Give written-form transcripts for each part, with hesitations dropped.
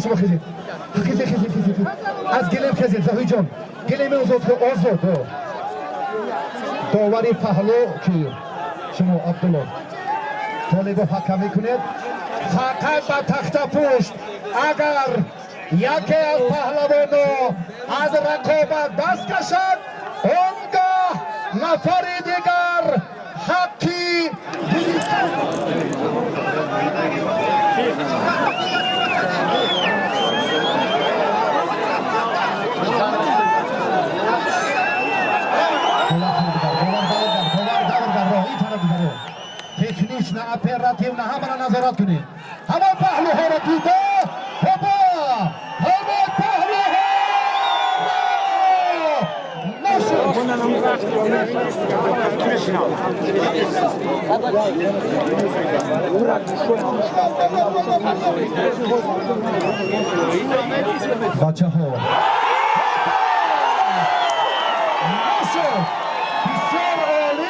شما خیزید از گلیم خیزید زهوی جان گلیم آزاد داوری پهلو که شما عبدالله طالب حکم میکنید فقط با تخت پشت اگر یکی از پهلوانو از رقابت دست کشد آنگاه نفر دیگر حقی تکنیشنا اپراتیونا همه را نظارت کنید همه پهلوها را دیده بچه ها بسیار عالی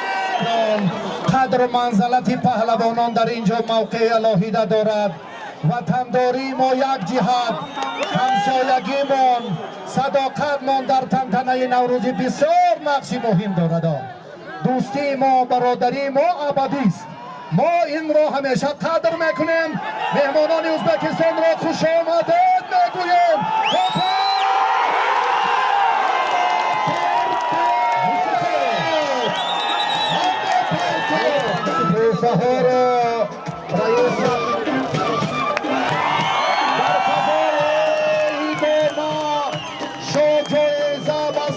قدر منزلت پهلوانان در اینجا موقع الهیده دارد وطنداری ما یک جهت همسایگیمان صداقتمان در تنتنه نوروزی بسیار نقش مهم دارد دوستی ما برادری ما ابدی است ما این را همیشه قدر میکنیم مهمانان ازبکستان را خوش آمدید میگوییم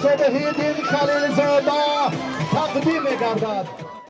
صبحی دین خلیل زاده تقدیم گردد